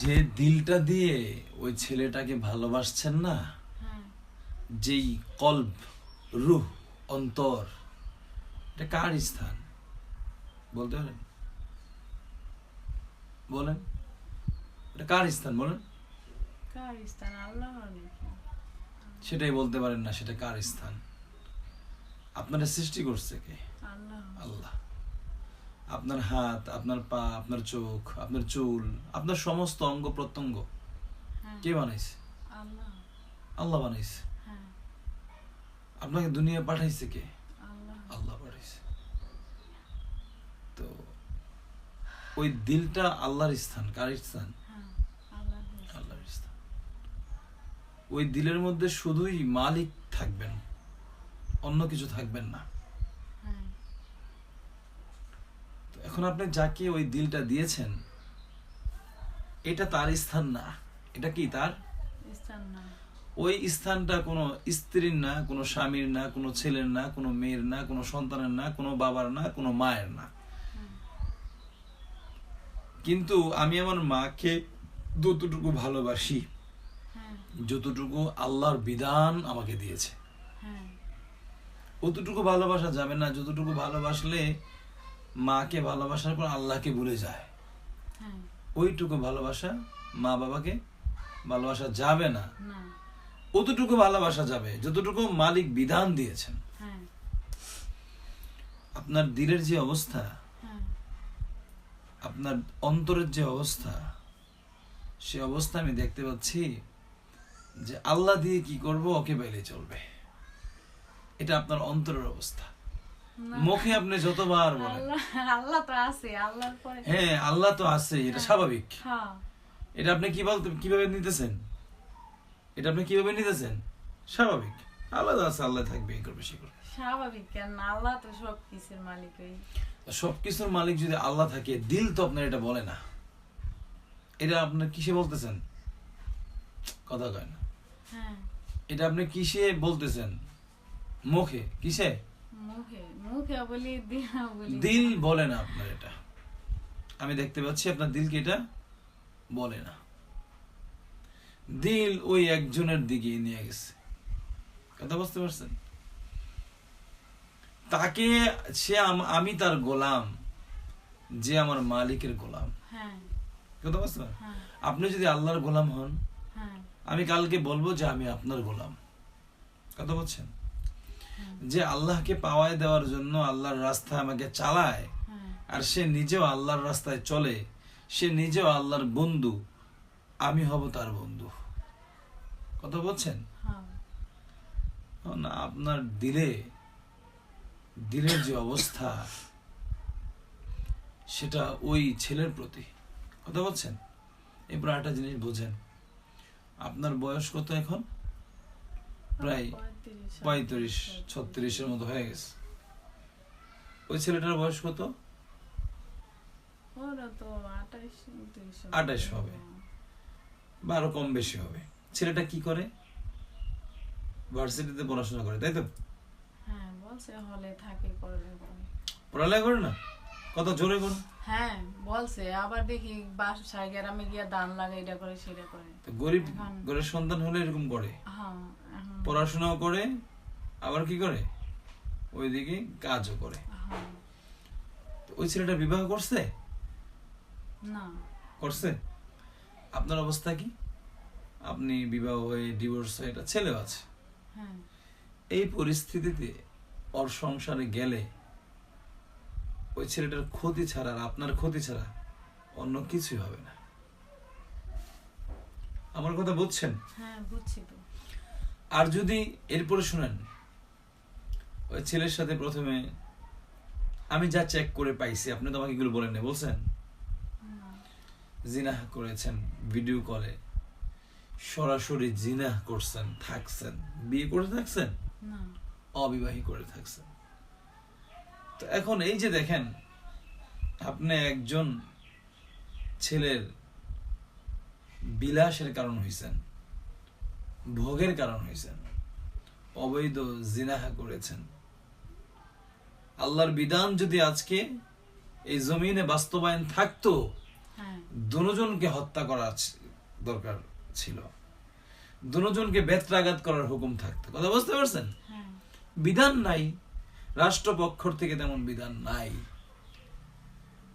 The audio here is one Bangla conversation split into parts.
যে দিলটা দিয়ে ওই ছেলেটাকে ভালোবাসছেন না, যেই কলব, রুহ, অন্তর, এটা কার স্থান বলতে পারেন? বলেন, এটা কার স্থান বলেন? কার স্থান? আল্লাহর। সেটাই বলতে পারেন না, সেটা কার স্থান? আপনারা সৃষ্টি করছে কে? আল্লাহ। আল্লাহ। আপনার হাত, আপনার পা, আপনার চোখ, আপনার চুল, আপনার সমস্ত অঙ্গ প্রত্যঙ্গ কে বানাইছে? আল্লাহ। আল্লাহ বানাইছে। হ্যাঁ, আপনাকে দুনিয়া পাঠাইছে কে? আল্লাহ। আল্লাহ পাঠাইছে। তো ওই দিলটা আল্লাহর স্থান। কার স্থান? হ্যাঁ, আল্লাহর। আল্লাহর স্থান। ওই দিলের মধ্যে শুধুই মালিক থাকবেন, অন্য কিছু থাকবেন না। হ্যাঁ, তো এখন আপনি যাকে ওই দিলটা দিয়েছেন, এটা তার স্থান না। এটা কি তার স্থান না। ওই স্থানটা কোনো স্ত্রীর না, কোনো স্বামীর না, কোনো ছেলের না, কোনো মেয়ের না, কোনো সন্তানের না, কোনো বাবার না, কোনো মায়ের না। কিন্তু আমি আমার মাকে যতটুকু ভালোবাসি, হ্যাঁ, যতটুকু আল্লাহর বিধান আমাকে দিয়েছে, হ্যাঁ, অতটুকু ভালোবাসা যাবে না যতটুকু ভালোবাসলে মাকে ভালোবাসার পর আল্লাহকে ভুলে যায়। হ্যাঁ, ওইটুকু ভালোবাসা মা বাবাকে ভালোবাসা যাবে না। না। অতটুকু ভালোবাসা যাবে যতটুকু মালিক বিধান দিয়েছেন। হ্যাঁ, আপনার দিলের যে অবস্থা, হ্যাঁ, আপনার অন্তরের যে অবস্থা, সে অবস্থা আমি দেখতে পাচ্ছি যে আল্লাহ দিয়ে কি করব, ওকে পাইলে চলবে। এটা আপনার অন্তরের অবস্থা। না। মুখে আপনি যতবার বলেন আল্লাহ, আল্লাহ তো আছে, আল্লাহর পরে। হ্যাঁ আল্লাহ তো আছে, এটা স্বাভাবিক। হ্যাঁ, এটা আপনি কিভাবে নিতেছেন? এটা আপনি কিভাবে নিতেছেন? স্বাভাবিক। আল্লাহ তো আছে, আল্লাহ থাকবে, এই করবে, সে করবে। স্বাভাবিক কেন? আল্লাহ তো সব কিছুর মালিক। সবকিছুর মালিক যদি আল্লাহ থাকে, দিল তো আপনার এটা বলে না। এটা আপনার কিসে বলতেছেন? কথা কয় না। হ্যাঁ, এটা আপনি কিসে বলতেছেন? মুখে? কিসে? মুখে। মুখে বলি, দিয়া বলি। দিল বলে না আপনার এটা। আমি দেখতে পাচ্ছি আপনার দিলকে এটা বলে না। দিল ওই একজনের দিকে নিয়ে গেছে। কথা বুঝতে পারছেন? তাকে সে আমি তার গোলাম, যে আমার মালিকের গোলাম। হ্যাঁ, কথা বুঝতে পারেন? হ্যাঁ, আপনি যদি আল্লাহর গোলাম হন, হ্যাঁ, আমি কালকে বলবো যে আমি আপনার গোলাম। কথা বলছেন? যে আল্লাহকে পাওয়ায় দেওয়ার জন্য আল্লাহর রাস্তায় আমাকে চালায়, হ্যাঁ, আর সে নিজেও আল্লাহর রাস্তায় চলে, সে নিজেও আল্লাহর বন্ধু, আমি হব তার বন্ধু। কথা বলছেন? হ্যাঁ। না, আপনার দিলের যে অবস্থা, সেটা ওই ছেলের প্রতি। কথা বলছেন? এরপর একটা জিনিস বোঝেন, আপনার বয়স কত এখন? প্রায় 35-36 মতো হয়ে গেছে। ওই ছেলেটার বয়স কত? ওরা তো 28 হবে, বা আরো কম বেশি হবে। ছেলেটা কি করে? ভার্সিটিতে পড়াশোনা করে, তাই তো? হ্যাঁ, বলছে হলে থাকে, পড়ালেখা করে না? কত জোরে করো। হ্যাঁ, বলছে। আবার দেখি বাসায় গ্রামে গিয়া ধান লাগে, এটা করে সেটা করে। গরিব ঘরের সন্তান হলে এরকম করে, হ্যাঁ, এখন। পড়াশোনাও করে, আবার কি করে, ওইদিকে কাজও করে। হ্যাঁ। ওই ছেলেটা বিবাহ করছে? না। করছে? আপনার অবস্থা কি? আপনি বিবাহ হয়ে ডিভোর্স হয়ে একটা ছেলেও আছে। হ্যাঁ, এই পরিস্থিতিতে ওর সংসারে গেলে ওই ছেলেটার ক্ষতি ছাড়া, আর আপনার ক্ষতি ছাড়া অন্য কিছুই হবে না। আমার কথা বুঝছেন? হ্যাঁ, বুঝছি তো। আর যদি এরপরে শুনেন, ওই ছেলের সাথে প্রথমে আমি যা চেক করে পাইছি, আপনি তো আমাকে এগুলো বলেন না, বলছেন জিনাহ করেছেন, ভিডিও কলে সরাসরি জিনাহ করছেন, থাকছেন, বিয়ে করে থাকছেন, না। অবিবাহী করে থাকছেন। তো এখন এই যে দেখেন, আপনি একজন ছেলের বিলাসের কারণ হইছেন, ভোগের কারণ হইছেন, অবৈধ জিনাহ করেছেন। আল্লাহর বিধান যদি আজকে এই জমিনে বাস্তবায়ন থাকতো, হ্যাঁ দুজনকে হত্যা করা দরকার ছিল, দুজনকে বেত্রাঘাত করার হুকুম থাকতো। কথা বুঝতে পারছেন? হ্যাঁ বিধান নাই, রাষ্ট্রপক্ষ থেকে তেমন বিধান নাই,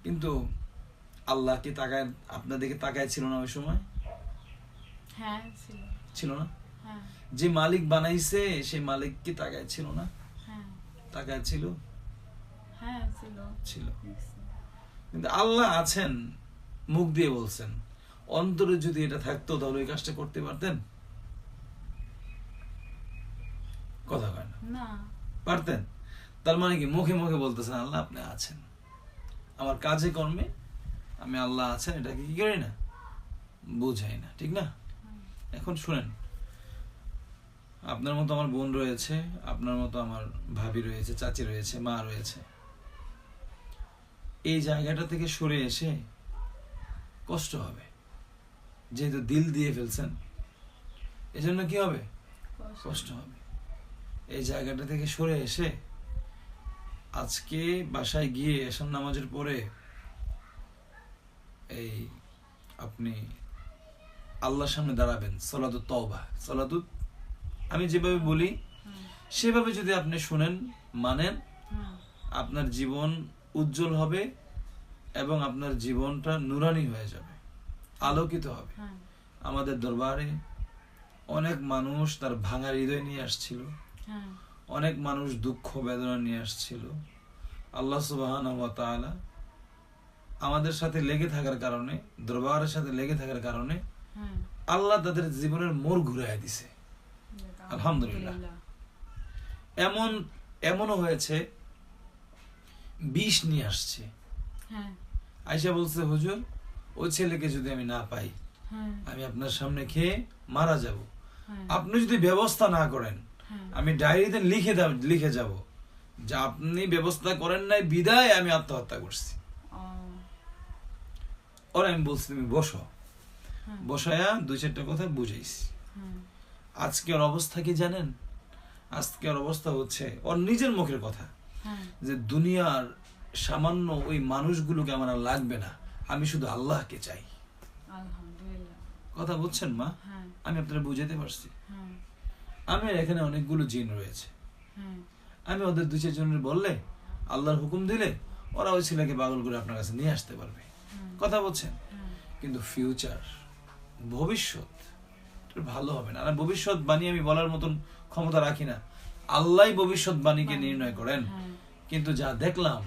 কিন্তু আল্লাহ কি তাকায় আপনার দিকে তাকায় ছিল না ওই সময়? হ্যাঁ ছিল ছিল না? হ্যাঁ যে মালিক বানাইছে সেই মালিক কি তাকায় ছিল না? হ্যাঁ তাকায় ছিল, হ্যাঁ ছিল ছিল। কিন্তু আল্লাহ আছেন, মুখ দিয়ে বলছেন, অন্তরে যদি এটা থাকতো তাহলে ওই কাজটা করতে পারতেন? কথা কয় না, না পারতেন? তার মানে কি মুখে মুখে বলতেছেন আল্লাহ আপনি আছেন, আমার কাজে কর্মে আমি আল্লাহ আছেন এটাকে কি করি না, বুঝাই না, ঠিক না? এখন শুনেন, আপনার মতো আমার বোন রয়েছে, আপনার মতো আমার ভাবি রয়েছে, চাচি রয়েছে, মা রয়েছে। এই জায়গাটা থেকে সরে এসে কষ্ট হবে, যেহেতু দিল দিয়ে ফেলছেন, এজন্য কি হবে? কষ্ট হবে। এই জায়গাটা থেকে সরে এসে আজকে বাসায় গিয়ে এশার নামাজের পরে এই আপনি আল্লাহর সামনে দাঁড়াবেন, সলাতুত তওবা, সলাতুত আমি যেভাবে বলি সেভাবে যদি আপনি শুনেন, মানেন, আপনার জীবন উজ্জ্বল হবে এবং আপনার জীবনটা নুরানি হয়ে যাবে, আলোকিত হবে। আমাদের দরবারে অনেক মানুষ তার ভাঙা হৃদয় নিয়ে আসছিল, অনেক মানুষ দুঃখ বেদনা নিয়ে আসছিল। আল্লাহ সুবহানাহু ওয়া তাআলা আমাদের সাথে লেগে থাকার কারণে, দরবারের সাথে লেগে থাকার কারণে আল্লাহ তাদের জীবনের মোড় ঘুরাইয়া দিছে, আলহামদুলিল্লাহ। এমনও হয়েছে বিষ নিয়ে আসছে, আয়েশা বলছে হুজুর ওই ছেলেকে যদি আমি না পাই আমি আপনার সামনে খেয়ে মারা যাব, আপনি যদি ব্যবস্থা না করেন আমি ডায়েরিতে লিখে যাব যে আপনি ব্যবস্থা করেন নাই বিদায় আমি আত্মহত্যা করছি। ওর আমি বলছি তুমি বসো, বসায়া দুই চারটা কথা বুঝাইছি। আজকে ওর অবস্থা কি জানেন? আজকে ওর অবস্থা হচ্ছে, ওর নিজের মুখের কথা, যে দুনিয়ার সামান্য ওই মানুষগুলোকে আমার আর লাগবে না, আমি শুধু আল্লাহকে চাই। কথা বুঝছেন মা? আমি আপনারা বুঝাতে পারছি? আমি এখানে অনেকগুলো জিন রয়েছে, আমি ওদের দুই চারজনের বললে, আল্লাহর হুকুম দিলে ওরা ওই ছেলেকে পাগল করে আপনার কাছে নিয়ে আসতে পারবে। কথা বলছেন? কিন্তু ফিউচার, ভবিষ্যৎ ভালো হবে না। আর ভবিষ্যৎ বাণী আমি বলার মতন ক্ষমতা রাখি না, আল্লাহই ভবিষ্যৎ বাণীকে নির্ণয় করেন। কিন্তু যা দেখলাম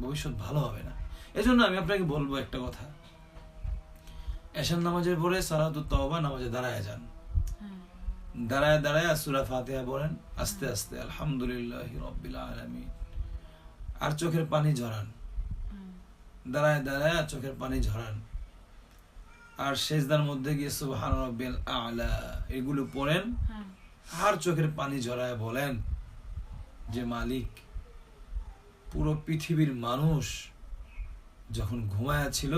ভবিষ্যৎ ভালো হবে না। এজন্য আমি আপনাকে বলবো একটা কথা, এশার নামাজের পরে সালাতুত তওবা নামাজে দাঁড়ায় যান, দাঁড়ায় দাঁড়ায় সূরা ফাতিহা পড়েন আস্তে আস্তে, আলহামদুলিল্লাহি রাব্বিল আলামিন, আর চোখের পানি ঝরান, দাঁড়ায় দাঁড়ায় চোখের পানি ঝরান, আর সেজদার মধ্যে গিয়ে সুবহান রাব্বিল আ'লা এগুলো পড়েন, আর চোখের পানি ঝরায় বলেন যে মালিক, পুরো পৃথিবীর মানুষ যখন ঘুমায়া ছিল,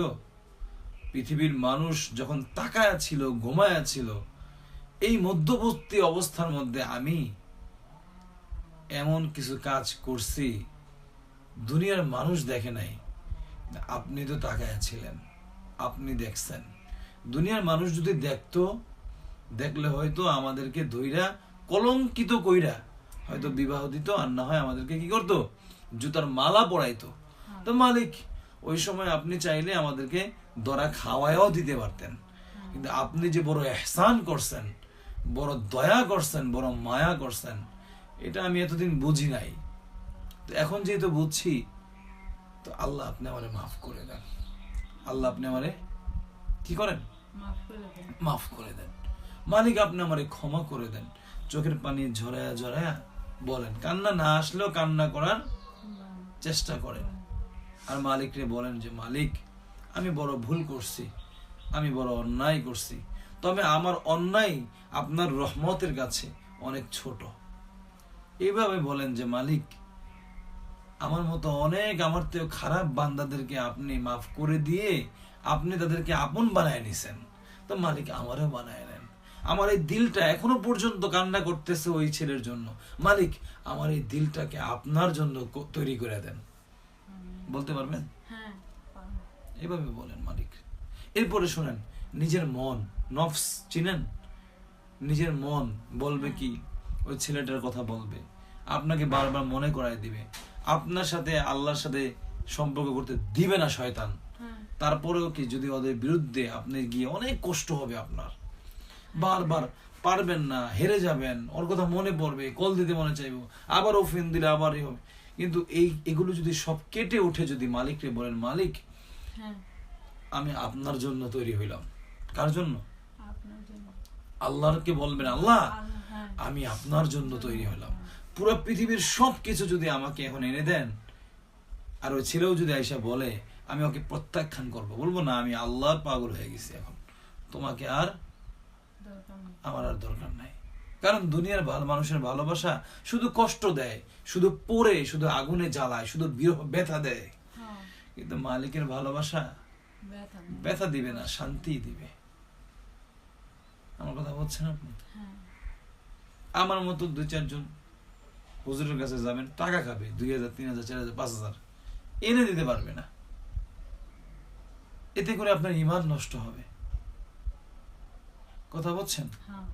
পৃথিবীর মানুষ যখন তাকায়া ছিল, ঘুমায়া ছিল, এই মধ্যবর্তী অবস্থার মধ্যে আমি এমন কিছু কাজ করছি দুনিয়ার মানুষ দেখে নাই, আপনি তো তাকায়া ছিলেন, আপনি দেখছেন। দুনিয়ার মানুষ যদি দেখতো, দেখলে হয়তো আমাদেরকে ধইরা কলঙ্কিত কইরা হয়তো বিবাহ দিত, আর না হয় আমাদেরকে কি করতো, জুতার মালা পরাইতো। তো মালিক ওই সময় আপনি চাইলে আমাদেরকে দরা খাওয়ায়ও দিতে পারতেন, কিন্তু আপনি যে বড় ইহসান করছেন, বড় দয়া করছেন, বড় মায়া করছেন, এটা আমি এতদিন বুঝি নাই। তো এখন যেহেতু বুঝছি, তো আল্লাহ আপনি আমারে মাফ করে দেন, আল্লাহ আপনি আমারে কি করেন, মাফ করে দেন। মালিক আপনি আমারে ক্ষমা করে দেন। চোখের পানি ঝরায়া ঝরায়া বলেন, কান্না না আসলেও কান্না করার চেষ্টা করেন, আর মালিকরে বলেন যে মালিক আমি বড় ভুল করছি, আমি বড় অন্যায় করছি, তবে আমার অন্যায় আপনার রহমতের কাছে অনেক ছোট। এইভাবে বলেন যে মালিক আমার মতো অনেক আমার থেকে খারাপ বান্দাদেরকে আপনি মাফ করে দিয়ে আপনি তাদেরকে আপন বানায় নিছেন, তো মালিক আমারও বানায় নেন। আমার এই দিলটা এখনো পর্যন্ত কান্না করতেছে ওই ছেলের জন্য, মালিক আমার এই দিলটাকে আপনার জন্য তৈরি করে দেন। বলতে পারবেন? এভাবে বলেন মালিক। এরপরে শোনেন, নিজের মন, নফস চিনেন? নিজের মন বলবে কি, ওই ছেলেটার কথা বলবে, আপনাকে বারবার মনে করায় দিবে, আপনার সাথে আল্লাহর সাথে সম্পর্ক করতে দিবে না শয়তান। হ্যাঁ তারপরেও কি, যদি ওদের বিরুদ্ধে আপনি গিয়ে অনেক কষ্ট হবে আপনার, বারবার পারবেন না, হেরে যাবেন, ওর কথা মনে পড়বে, কল দিতে মনে চাইবো, আবার ও ফোন দিলে আবারই হবে। কিন্তু এগুলো যদি সব কেটে উঠে যদি মালিককে বলেন, মালিক হ্যাঁ আমি আপনার জন্য তৈরি হইলাম। কার জন্য? আপনার জন্য। আল্লাহকে বলবেন, আল্লাহ হ্যাঁ আমি আপনার জন্য তৈরি হলাম। পুরো পৃথিবীর সব কিছু যদি আমাকে এখন এনে দেন, আর ওই ছেলেও যদি আইসা বলে, আমি ওকে প্রত্যাখ্যান করবো, বলবো না আমি আল্লাহর পাগল হয়ে গেছি, এখন তোমাকে আর দরকার নেই। আমার আর দরকার নাই। কারণ দুনিয়ার মানুষের ভালোবাসা শুধু কষ্ট দেয়, শুধু পড়ে, শুধু আগুনে জ্বালায়, শুধু বিরহ ব্যথা দেয়। হ্যাঁ কিন্তু মালিকের ভালোবাসা ব্যথা নেই। ব্যথা দিবে না, শান্তি দিবে। আমার কথা বলছেন আপনি? হ্যাঁ আমার মতো 2-4 জন হুজুরের কাছে যাবেন, টাকা খাবে, 2000, 3000, 4000, 5000 এনে দিতে পারবে না। এতে করে আপনার ঈমান নষ্ট হবে। কথা বলছেন? হ্যাঁ